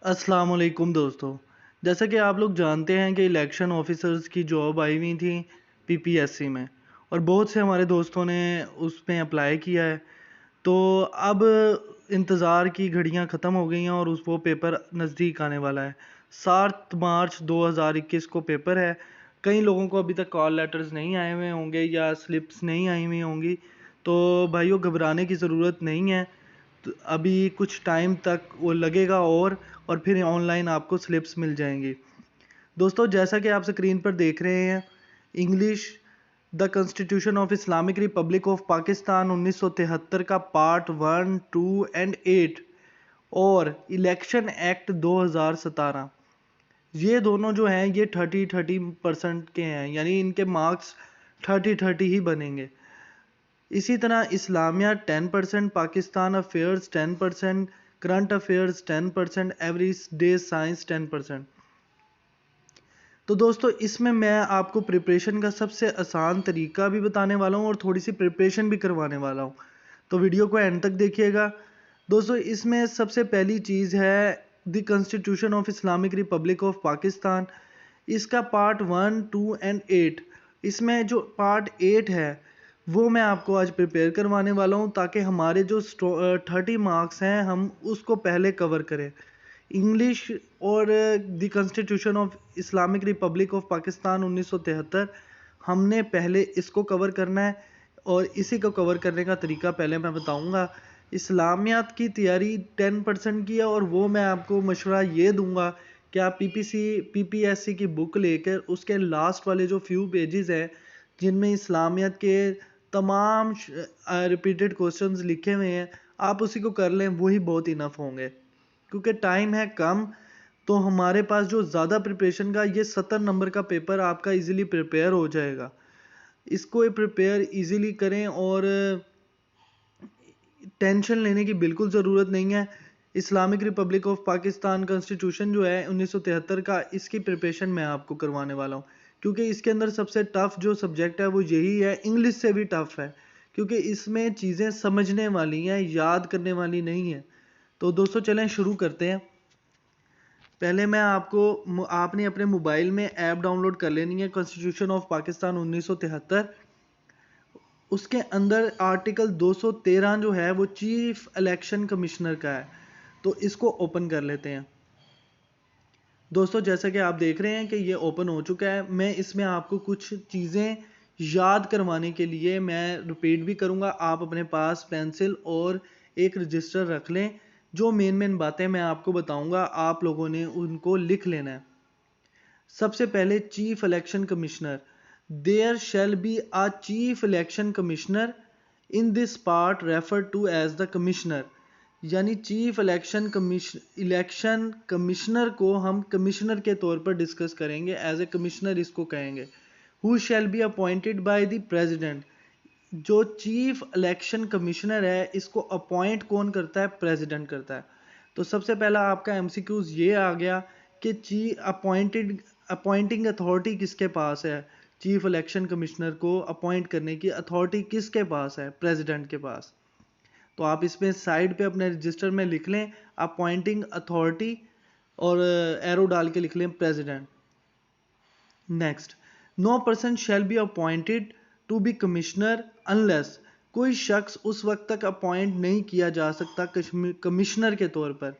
अस्सलाम वालेकुम दोस्तों। जैसा कि आप लोग जानते हैं कि इलेक्शन ऑफिसर्स की जॉब आई हुई थी पीपीएससी में, और बहुत से हमारे दोस्तों ने उसमें अप्लाई किया है। तो अब इंतज़ार की घड़ियां ख़त्म हो गई हैं और वो पेपर नज़दीक आने वाला है। 7 मार्च 2021 को पेपर है। कई लोगों को अभी तक कॉल लेटर्स नहीं आए हुए होंगे या स्लिप्स नहीं आई हुई होंगी। तो भाइयों, घबराने की ज़रूरत नहीं है। तो अभी कुछ टाइम तक वो लगेगा और फिर ऑनलाइन आपको स्लिप्स मिल जाएंगी। दोस्तों, जैसा कि आप स्क्रीन पर देख रहे हैं, English the constitution of Islamic Republic of Pakistan 1973 का पार्ट 1, 2 एंड 8 और इलेक्शन एक्ट 2017, ये दोनों जो हैं ये 30% के हैं, यानी इनके मार्क्स 30 ही बनेंगे। इसी तरह Islamia 10%, Pakistan affairs 10%, current affairs 10%, average day science 10%। तो दोस्तों, इसमें मैं आपको प्रिपरेशन का सबसे आसान तरीका भी बताने वाला हूँ और थोड़ी सी प्रिपरेशन भी करवाने वाला हूँ। तो वीडियो को एंड तक देखिएगा। दोस्तों, इसमें सबसे पहली चीज़ है the constitution of Islamic Republic of Pakistan. इसका पार्ट 1, 2 एंड 8, इसमें जो पार्ट 8 है वो मैं आपको आज प्रिपेयर करवाने वाला हूँ, ताकि हमारे जो 30 मार्क्स हैं हम उसको पहले कवर करें। इंग्लिश और the constitution of Islamic Republic of Pakistan 1973, हमने पहले इसको कवर करना है और इसी को कवर करने का तरीका पहले मैं बताऊंगा। इस्लामियात की तैयारी 10% की है और वो मैं आपको मशवरा ये दूंगा कि आप पीपीएससी की बुक लेकर उसके लास्ट वाले जो फ्यू पेजेस हैं जिनमें इस्लामियत के तमाम रिपीटेड क्वेश्चंस लिखे हुए हैं, आप उसी को कर लें, वही बहुत इनफ होंगे। क्योंकि टाइम है कम, तो हमारे पास जो ज़्यादा प्रिपरेशन का ये 70 नंबर का पेपर आपका इजीली प्रिपेयर हो जाएगा। इसको प्रिपेयर इजीली करें और टेंशन लेने की बिल्कुल ज़रूरत नहीं है। Islamic Republic of Pakistan constitution जो है 1973 का, इसकी प्रिपरेशन मैं आपको करवाने वाला हूँ, क्योंकि इसके अंदर सबसे टफ जो सब्जेक्ट है वो यही है। इंग्लिश से भी टफ है, क्योंकि इसमें चीज़ें समझने वाली हैं, याद करने वाली नहीं है। तो दोस्तों, चलें शुरू करते हैं। पहले मैं आपने अपने मोबाइल में ऐप डाउनलोड कर लेनी है, कॉन्स्टिट्यूशन ऑफ पाकिस्तान 1973। उसके अंदर आर्टिकल 213 जो है वो चीफ इलेक्शन कमिश्नर का है, तो इसको ओपन कर लेते हैं। दोस्तों, जैसा कि आप देख रहे हैं कि ये ओपन हो चुका है। मैं इसमें आपको कुछ चीज़ें याद करवाने के लिए मैं रिपीट भी करूँगा। आप अपने पास पेंसिल और एक रजिस्टर रख लें। जो मेन बातें मैं आपको बताऊँगा, आप लोगों ने उनको लिख लेना है। सबसे पहले, chief election commissioner. There shall be a chief election commissioner in this part referred to as the commissioner. यानी चीफ इलेक्शन कमिश्नर को हम कमिश्नर के तौर पर डिस्कस करेंगे, एज ए कमिश्नर इसको कहेंगे। Who shell be appointed by the president. जो चीफ इलेक्शन कमिश्नर है इसको अपॉइंट कौन करता है? प्रेसिडेंट करता है। तो सबसे पहला आपका एमसीक्यूज ये आ गया कि अपॉइंटिंग अथॉरिटी किसके पास है? चीफ इलेक्शन कमिश्नर को अपॉइंट करने की अथॉरिटी किसके पास है? प्रेसिडेंट के पास। तो आप इसमें साइड पे अपने रजिस्टर में लिख लें अपॉइंटिंग अथॉरिटी और एरो डाल के लिख लें president. Next, no person shall be appointed to be commissioner unless. कोई शख्स उस वक्त तक अपॉइंट नहीं किया जा सकता कमिश्नर के तौर पर।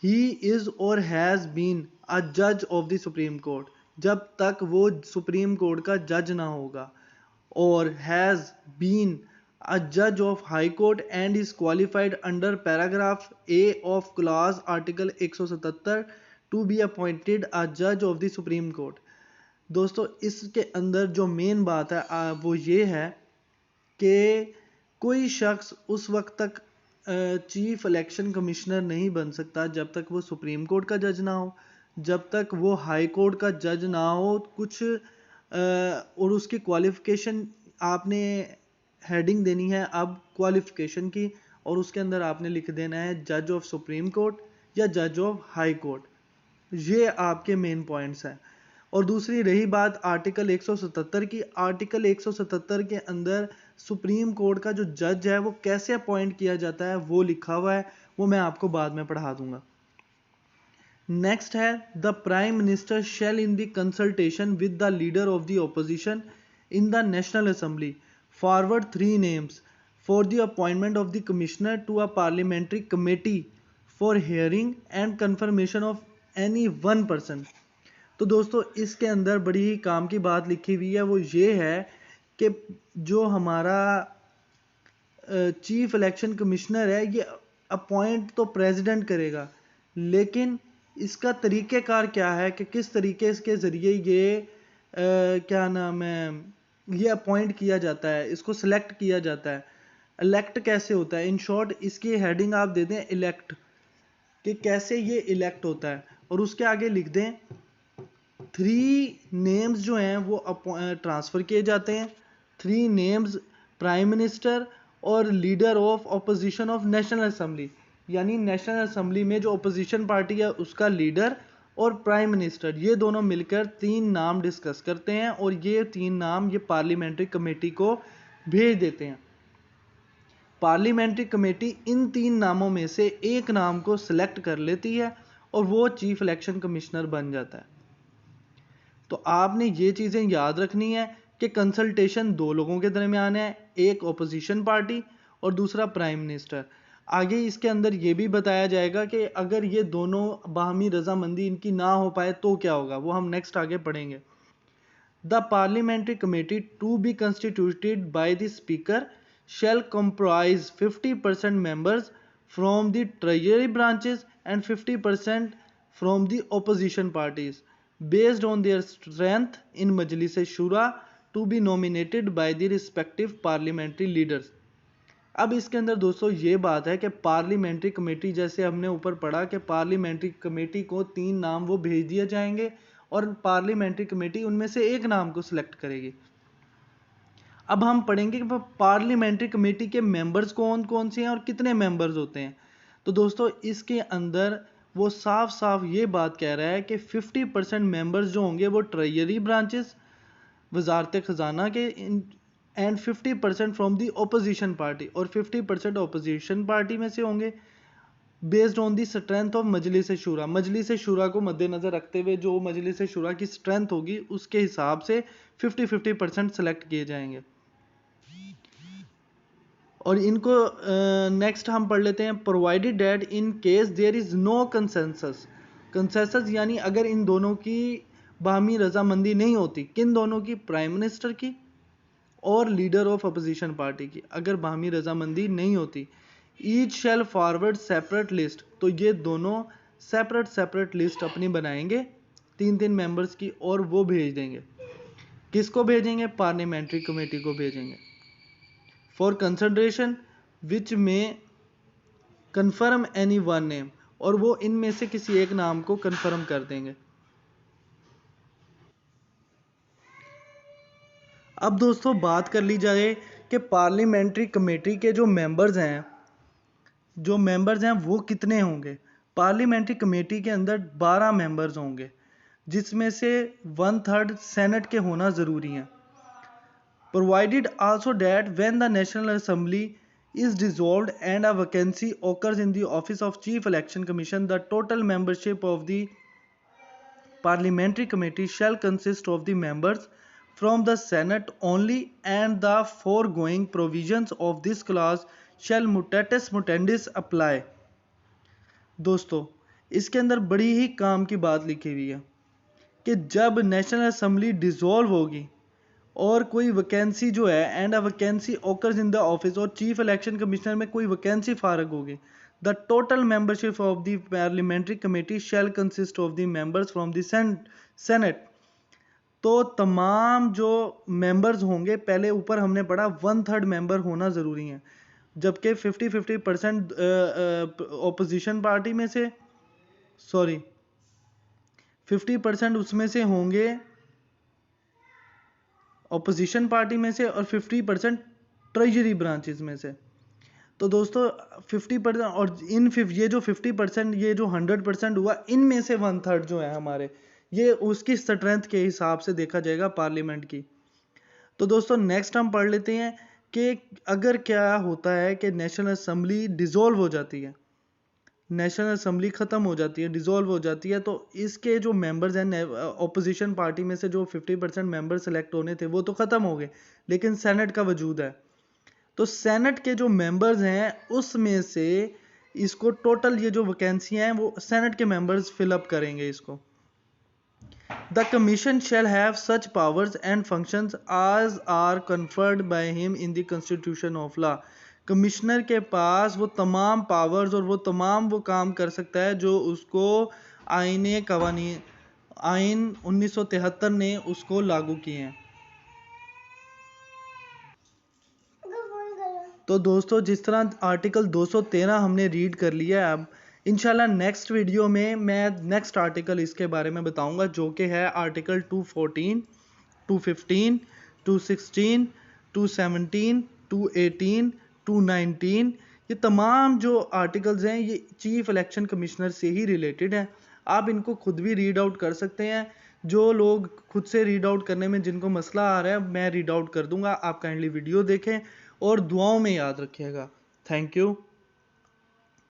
ही इज और हैज बीन अ जज ऑफ द सुप्रीम कोर्ट, जब तक वो सुप्रीम कोर्ट का जज ना होगा। और has been a judge of high court and is qualified under paragraph A of clause article 177 to be appointed a judge of the supreme court। दोस्तों, इसके अंदर जो मेन बात है वो ये है कि कोई शख्स उस वक्त तक चीफ इलेक्शन कमिश्नर नहीं बन सकता जब तक वो सुप्रीम कोर्ट का जज ना हो, जब तक वो हाई कोर्ट का जज ना हो। कुछ और उसकी क्वालिफिकेशन आपने हेडिंग देनी है अब क्वालिफिकेशन की, और उसके अंदर आपने लिख देना है जज ऑफ सुप्रीम कोर्ट या जज ऑफ हाई कोर्ट। ये आपके मेन पॉइंट्स हैं। और दूसरी रही बात आर्टिकल 177 की, आर्टिकल 177 के अंदर सुप्रीम कोर्ट का जो जज है वो कैसे अपॉइंट किया जाता है वो लिखा हुआ है, वो मैं आपको बाद में पढ़ा दूंगा। नेक्स्ट है the prime minister shall in the consultation with the leader of the opposition in the national assembly forward 3 names for the appointment of the commissioner to a parliamentary committee for hearing and confirmation of any one person. तो दोस्तों इसके अंदर बड़ी ही काम की बात लिखी हुई है, वो ये है कि जो हमारा चीफ इलेक्शन कमिश्नर है ये अपॉइंट तो प्रेसिडेंट करेगा, लेकिन इसका तरीक़ेकार क्या है कि किस तरीके के ज़रिए ये क्या नाम है ये अपॉइंट किया जाता है, इसको सिलेक्ट किया जाता है, इलेक्ट कैसे होता है। इन शॉर्ट इसकी हेडिंग आप दे दें इलेक्ट, कि कैसे ये इलेक्ट होता है, और उसके आगे लिख दें 3 नेम्स जो हैं वो ट्रांसफ़र किए जाते हैं। 3 नेम्स प्राइम मिनिस्टर और leader of opposition of national assembly, यानी नेशनल असेंबली में जो ऑपोजिशन पार्टी है उसका लीडर और प्राइम मिनिस्टर, ये दोनों मिलकर 3 नाम डिस्कस करते हैं और ये 3 नाम ये पार्लियामेंट्री कमेटी को भेज देते हैं। पार्लियामेंट्री कमेटी इन 3 नामों में से एक नाम को सिलेक्ट कर लेती है और वो चीफ इलेक्शन कमिश्नर बन जाता है। तो आपने ये चीज़ें याद रखनी है कि कंसल्टेशन 2 लोगों के दरमियान है, एक ऑपोजिशन पार्टी और दूसरा प्राइम मिनिस्टर। आगे इसके अंदर ये भी बताया जाएगा कि अगर ये दोनों बाहमी रजामंदी इनकी ना हो पाए तो क्या होगा, वो हम नेक्स्ट आगे पढ़ेंगे। The parliamentary committee to be constituted by the speaker shall comprise 50% members from the treasury branches and 50% from the opposition parties based on their strength in Majlis Shura to be nominated by the respective parliamentary leaders। अब इसके अंदर दोस्तों ये बात है कि parliamentary committee, जैसे हमने ऊपर पढ़ा कि पार्लियामेंट्री कमेटी को 3 नाम वो भेज दिए जाएंगे और पार्लियामेंट्री कमेटी उनमें से एक नाम को सिलेक्ट करेगी। अब हम पढ़ेंगे कि पार्लियामेंट्री कमेटी के मेंबर्स कौन कौन से हैं और कितने मेंबर्स होते हैं। तो दोस्तों इसके अंदर वो साफ साफ ये बात कह रहा है कि 50% मेंबर्स जो होंगे वो ट्रेजरी ब्रांचेस वजारत ख़जाना के and 50% from the opposition party, और 50% ओपोजिशन पार्टी में से होंगे based on the strength of Majlis Shura. Majlis शूरा को मद्देनज़र रखते हुए जो मजलिस शूरा की स्ट्रेंथ होगी उसके हिसाब से 50-50% सेलेक्ट किए जाएंगे। और इनको नेक्स्ट हम पढ़ लेते हैं। Provided that in case there is no consensus, consensus यानी अगर इन दोनों की बाहमी रजामंदी नहीं होती, किन दोनों की, प्राइम मिनिस्टर की और लीडर ऑफ अपोजिशन पार्टी की, अगर बाहमी रजामंदी नहीं होती, ईच शैल फॉरवर्ड सेपरेट लिस्ट, तो ये दोनों सेपरेट लिस्ट अपनी बनाएंगे 3-3 मेंबर्स की और वो भेज देंगे। किसको भेजेंगे? पार्लियामेंट्री कमेटी को भेजेंगे। फॉर कंसिडरेशन विच में कन्फर्म एनी वन नेम, और वो इनमें से किसी एक नाम को कन्फर्म कर देंगे। अब दोस्तों बात कर ली जाए कि पार्लियामेंट्री कमेटी के जो मेंबर्स हैं वो कितने होंगे। पार्लियामेंट्री कमेटी के अंदर 12 मेंबर्स होंगे, जिसमें से 1/3 सेनेट के होना ज़रूरी है। Provided also that when the National Assembly is dissolved and a vacancy occurs in the office of Chief Election Commission, the total membership of the Parliamentary Committee shall consist of the members from the Senate only, and the foregoing provisions of this clause shall mutatis mutandis apply। दोस्तों इसके अंदर बड़ी ही काम की बात लिखी हुई है कि जब नेशनल असेंबली डिसॉल्व होगी और कोई वैकेंसी जो है and a vacancy occurs in the office, और चीफ इलेक्शन कमिश्नर में कोई वैकेंसी फारग होगी, the total membership of the parliamentary committee shell consist of the members from the senate. तो तमाम जो मेंबर्स होंगे, पहले ऊपर हमने पढ़ा 1/3 मेंबर होना ज़रूरी है, जबकि 50-50% ऑपोजिशन पार्टी में से 50% उसमें से होंगे ऑपोजिशन पार्टी में से और 50% ट्रेजरी ब्रांचेस में से। तो दोस्तों 50% और ये जो 50%, ये जो 100% हुआ, इनमें से 1/3 जो है हमारे, ये उसकी स्ट्रेंथ के हिसाब से देखा जाएगा पार्लियामेंट की। तो दोस्तों नेक्स्ट हम पढ़ लेते हैं कि अगर क्या होता है कि नेशनल असेंबली डिसॉल्व हो जाती है, नेशनल असेंबली ख़त्म हो जाती है, डिज़ोल्व हो जाती है, तो इसके जो मेंबर्स हैं ऑपोजिशन पार्टी में से जो 50% मेंबर सेलेक्ट होने थे वो तो ख़त्म हो गए, लेकिन सेनेट का वजूद है। तो सेनेट के जो मेंबर्स हैं उसमें से इसको टोटल ये जो वैकेंसी हैं वो सेनेट के मेंबर्स फिलअप करेंगे इसको। The commission shall have such powers and functions as are conferred by him in the constitution of law. Commissioner के पास वो तमाम पावर्स और वो तमाम वो काम कर सकता है जो उसको आइन 1973 ने उसको लागू किए हैं। तो दोस्तों जिस तरह आर्टिकल 213 हमने रीड कर लिया है, अब इंशाल्लाह नेक्स्ट वीडियो में मैं नेक्स्ट आर्टिकल इसके बारे में बताऊंगा जो कि है आर्टिकल 214, 215, 216, 217, 218, 219। ये तमाम जो आर्टिकल्स हैं ये चीफ इलेक्शन कमिश्नर से ही रिलेटेड हैं। आप इनको खुद भी रीड आउट कर सकते हैं। जो लोग खुद से रीड आउट करने में जिनको मसला आ रहा है मैं रीड आउट कर दूंगा, आप काइंडली वीडियो देखें और दुआओं में याद रखिएगा। Thank you.